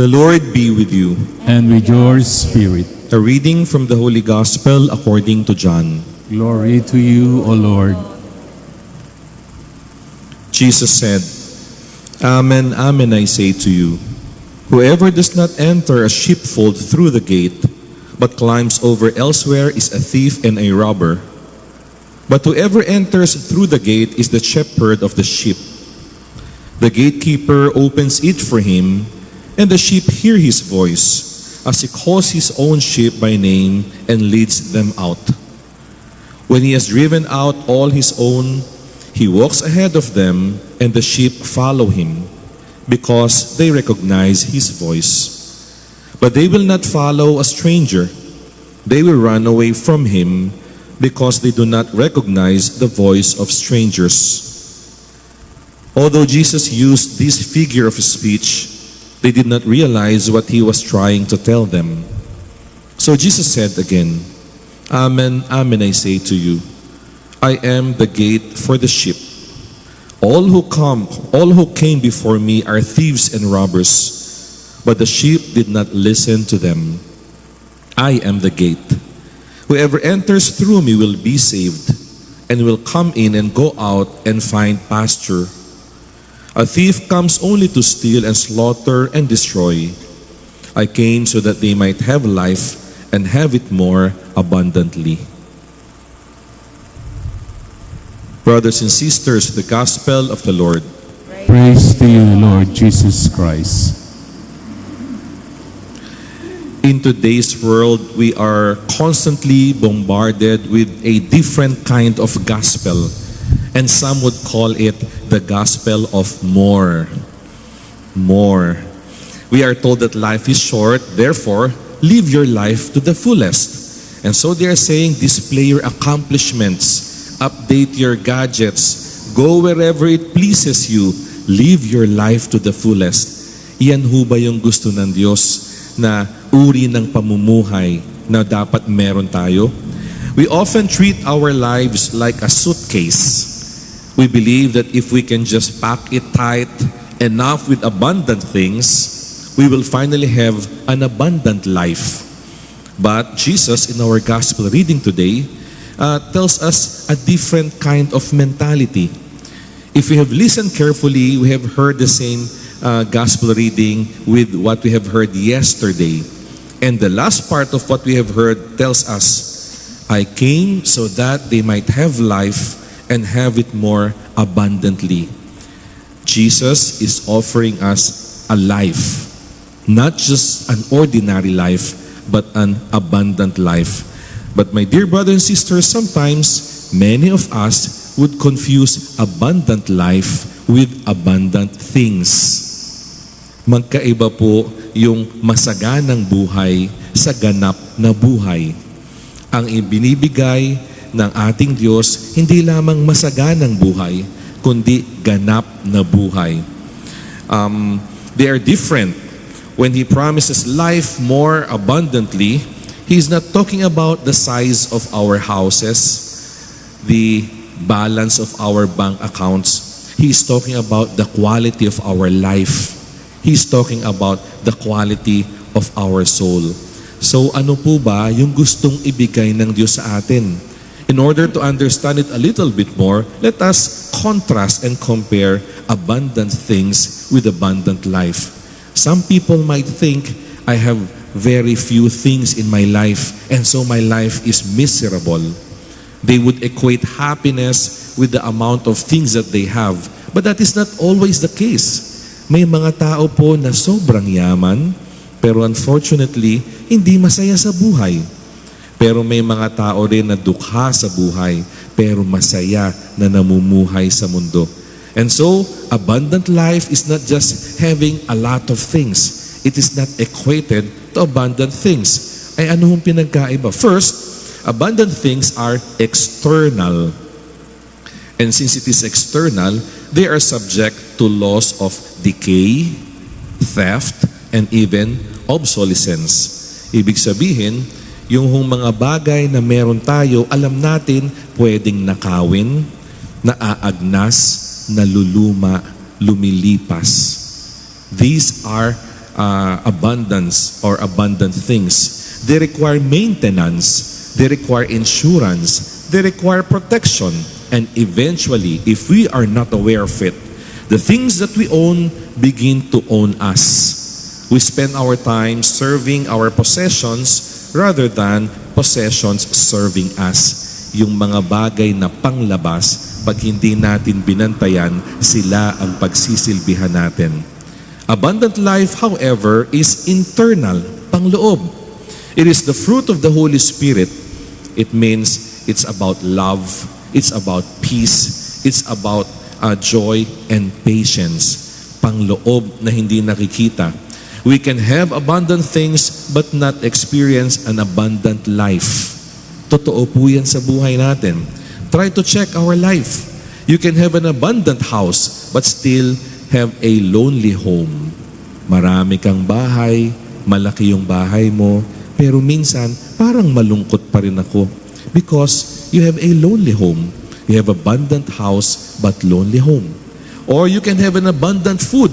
The Lord be with you. And with your spirit. A reading from the Holy Gospel according to John. Glory to you, O Lord. Jesus said, Amen, amen, I say to you, whoever does not enter a sheepfold through the gate, but climbs over elsewhere is a thief and a robber. But whoever enters through the gate is the shepherd of the sheep. The gatekeeper opens it for him, and the sheep hear his voice, as he calls his own sheep by name and leads them out. When he has driven out all his own, he walks ahead of them, and the sheep follow him, because they recognize his voice. But they will not follow a stranger. They will run away from him, because they do not recognize the voice of strangers. Although Jesus used this figure of speech, they did not realize what he was trying to tell them. So Jesus said again, Amen, amen, I say to you, I am the gate for the sheep. All who came before me are thieves and robbers, but the sheep did not listen to them. I am the gate. Whoever enters through me will be saved, and will come in and go out and find pasture. A thief comes only to steal and slaughter and destroy. I came so that they might have life and have it more abundantly. Brothers and sisters, the Gospel of the Lord. Praise to you, Lord Jesus Christ. In today's world, we are constantly bombarded with a different kind of gospel, and some would call it the gospel of more. More. We are told that life is short, therefore, live your life to the fullest. And so they are saying, display your accomplishments, update your gadgets, go wherever it pleases you, live your life to the fullest. Iyan ho ba yung gusto ng Diyos na uri ng pamumuhay na dapat meron tayo? We often treat our lives like a suitcase. We believe that if we can just pack it tight enough with abundant things, we will finally have an abundant life. But Jesus, in our gospel reading today, tells us a different kind of mentality. If we have listened carefully, we have heard the same gospel reading with what we have heard yesterday. And the last part of what we have heard tells us, I came so that they might have life and have it more abundantly. Jesus is offering us a life, not just an ordinary life, but an abundant life. But my dear brothers and sisters, sometimes many of us would confuse abundant life with abundant things. Magkaiba po yung masaganang buhay sa ganap na buhay. Ang ibinibigay ng ating Diyos, hindi lamang masaganang buhay, kundi ganap na buhay. They are different. When He promises life more abundantly, He's not talking about the size of our houses, the balance of our bank accounts. He's talking about the quality of our life. He's talking about the quality of our soul. So ano po ba yung gustong ibigay ng Diyos sa atin? In order to understand it a little bit more, let us contrast and compare abundant things with abundant life. Some people might think, I have very few things in my life, and so my life is miserable. They would equate happiness with the amount of things that they have. But that is not always the case. May mga tao po na sobrang yaman, pero unfortunately, hindi masaya sa buhay. Pero may mga tao rin na dukha sa buhay, pero masaya na namumuhay sa mundo. And so, abundant life is not just having a lot of things. It is not equated to abundant things. Ay ano hong pinagkaiba? First, abundant things are external. And since it is external, they are subject to laws of decay, theft, and even obsolescence. Ibig sabihin, yung mga bagay na meron tayo, alam natin pwedeng nakawin, naaagnas, naluluma, lumilipas. These are abundance or abundant things. They require maintenance. They require insurance. They require protection. And eventually, if we are not aware of it, the things that we own begin to own us. We spend our time serving our possessions rather than possessions serving us. Yung mga bagay na panglabas, pag hindi natin binantayan, sila ang pagsisilbihan natin. Abundant life, however, is internal, pangloob. It is the fruit of the Holy Spirit. It means it's about love, it's about peace, it's about joy and patience. Pangloob na hindi nakikita. We can have abundant things but not experience an abundant life. Totoo po yan sa buhay natin. Try to check our life. You can have an abundant house but still have a lonely home. Marami kang bahay, malaki yung bahay mo, pero minsan parang malungkot pa rin ako because you have a lonely home. You have abundant house but lonely home. Or you can have an abundant food.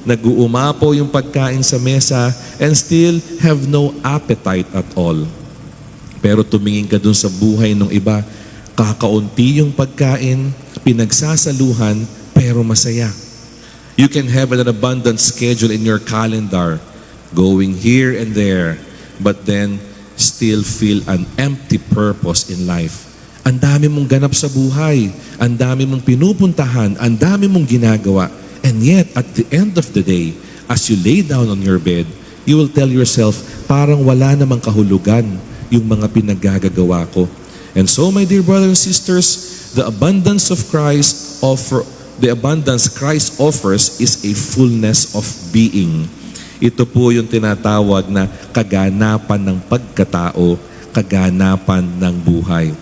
Nag-uumapo yung pagkain sa mesa and still have no appetite at all. Pero tumingin ka dun sa buhay ng iba, kakaunti yung pagkain, pinagsasaluhan, pero masaya. You can have an abundant schedule in your calendar, going here and there, but then still feel an empty purpose in life. Ang dami mong ganap sa buhay, ang dami mong pinupuntahan, ang dami mong ginagawa, and yet at the end of the day, as you lay down on your bed, you will tell yourself, parang wala namang kahulugan yung mga pinaggagawa ko. And so, my dear brothers and sisters, the abundance Christ offers is a fullness of being. Ito po yung tinatawag na kaganapan ng pagkatao, kaganapan ng buhay.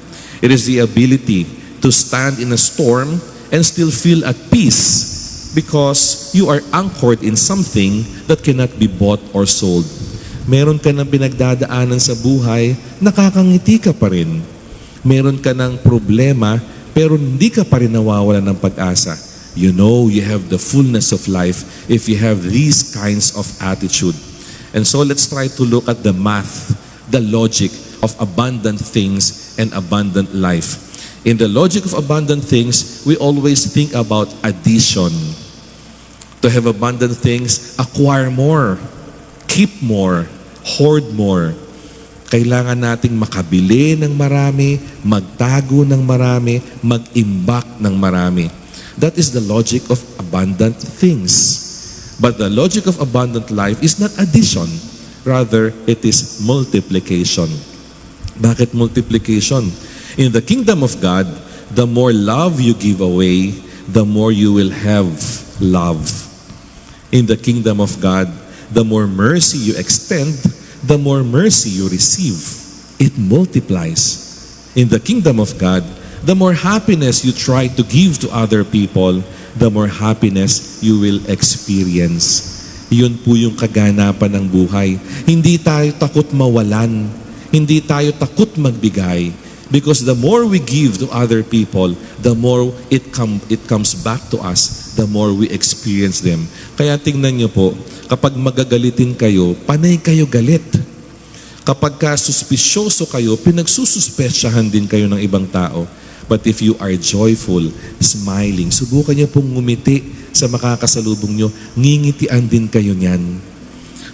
It is the ability to stand in a storm and still feel at peace because you are anchored in something that cannot be bought or sold. Meron ka ng pinagdadaanan sa buhay, nakakangiti ka pa rin. Meron ka ng problema, pero hindi ka pa rin nawawalan ng pag-asa. You know you have the fullness of life if you have these kinds of attitude. And so let's try to look at the math, the logic of abundant things and abundant life. In the logic of abundant things, we always think about addition. To have abundant things, acquire more, keep more, hoard more. Kailangan nating makabili ng marami, magtago ng marami, mag-imbak ng marami. That is the logic of abundant things. But the logic of abundant life is not addition. Rather, it is multiplication. Bakit multiplication? In the kingdom of God, the more love you give away, the more you will have love. In the kingdom of God, the more mercy you extend, the more mercy you receive. It multiplies. In the kingdom of God, the more happiness you try to give to other people, the more happiness you will experience. Yun po yung kaganapan ng buhay. Hindi tayo takot mawalan. Hindi tayo takot magbigay. Because the more we give to other people, the more it comes back to us, the more we experience them. Kaya tingnan niyo po, kapag magagalitin kayo, panay kayo galit. Kapag suspisyoso kayo, pinagsususpetsyahan din kayo ng ibang tao. But if you are joyful, smiling, subukan niyo pong ngumiti sa makakasalubong niyo, ngingitian din kayo niyan.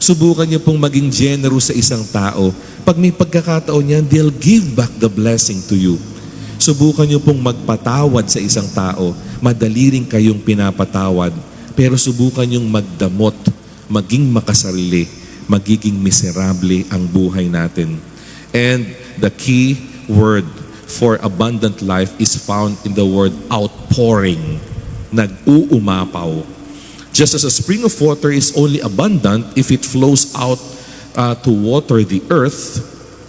Subukan niyo pong maging generous sa isang tao. Pag may pagkakataon niyan, they'll give back the blessing to you. Subukan niyo pong magpatawad sa isang tao. Madali rin kayong pinapatawad. Pero subukan niyong magdamot, maging makasarili, magiging miserable ang buhay natin. And the key word for abundant life is found in the word outpouring. Nag-uumapaw. Just as a spring of water is only abundant if it flows out to water the earth,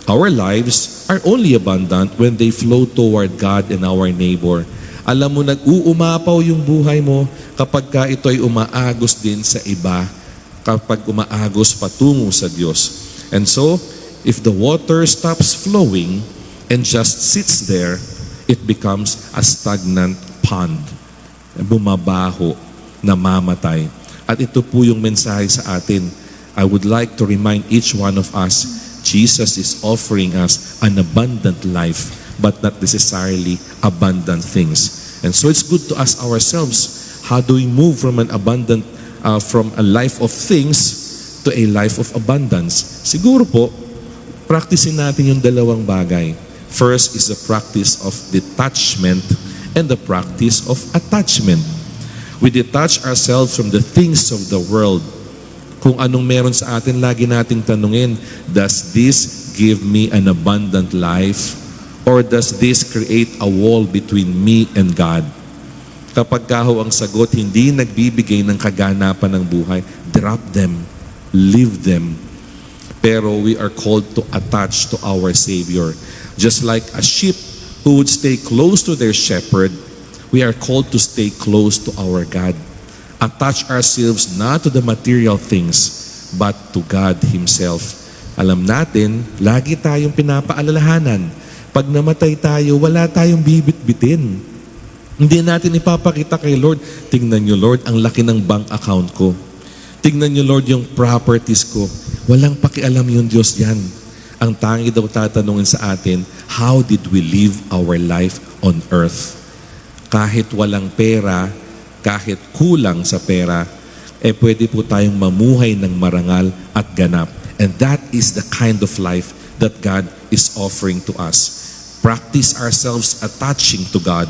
our lives are only abundant when they flow toward God and our neighbor. Alam mo, nag-uumapaw yung buhay mo kapag ka ito ay umaagos din sa iba, kapag umaagos patungo sa Diyos. And so, if the water stops flowing and just sits there, it becomes a stagnant pond. Bumabaho, namamatay. At ito po yung mensahe sa atin. I would like to remind each one of us, Jesus is offering us an abundant life, but not necessarily abundant things. And so it's good to ask ourselves, how do we move from from a life of things to a life of abundance? Siguro po, practicein natin yung dalawang bagay. First is the practice of detachment and the practice of attachment. We detach ourselves from the things of the world. Kung anong meron sa atin, lagi nating tanungin, does this give me an abundant life? Or does this create a wall between me and God? Kapag kaho ang sagot, hindi nagbibigay ng kaganapan ng buhay, drop them, leave them. Pero we are called to attach to our Savior. Just like a sheep who would stay close to their shepherd, we are called to stay close to our God. Attach ourselves not to the material things, but to God Himself. Alam natin, lagi tayong pinapaalalahanan. Pag namatay tayo, wala tayong bibit-bitin. Hindi natin ipapakita kay Lord, tingnan niyo Lord, ang laki ng bank account ko. Tingnan niyo Lord, yung properties ko. Walang pakialam yung Diyos yan. Ang tangi daw tatanungin sa atin, how did we live our life on earth? Kahit walang pera, kahit kulang sa pera, pwede po tayong mamuhay ng marangal at ganap. And that is the kind of life that God is offering to us. Practice ourselves attaching to God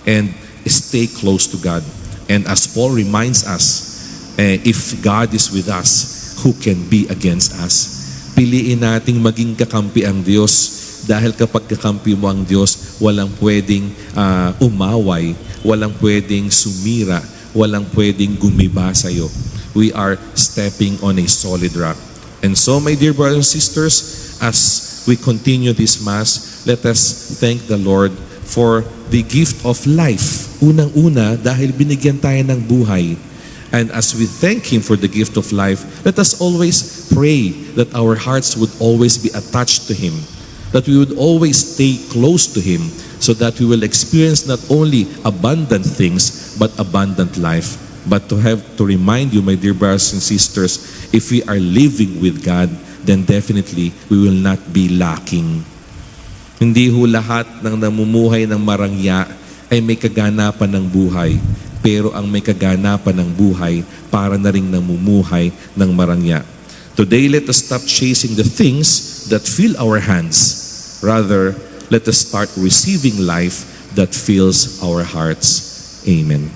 and stay close to God. And as Paul reminds us, if God is with us, who can be against us? Piliin nating maging kakampi ang Diyos, dahil kapag kakampi mo ang Diyos, walang pwedeng umaway, walang pwedeng sumira, walang pwedeng gumiba sa'yo. We are stepping on a solid rock. And so, my dear brothers and sisters, as we continue this Mass, let us thank the Lord for the gift of life. Unang-una, dahil binigyan tayo ng buhay. And as we thank Him for the gift of life, let us always pray that our hearts would always be attached to Him, that we would always stay close to Him, so that we will experience not only abundant things, but abundant life. But to remind you, my dear brothers and sisters, if we are living with God, then definitely we will not be lacking. Hindi ho lahat ng namumuhay ng marangya ay may kaganapan ng buhay. Pero ang may kaganapan ng buhay, para na ring namumuhay ng marangya. Today, let us stop chasing the things that fill our hands. Rather, let us start receiving life that fills our hearts. Amen.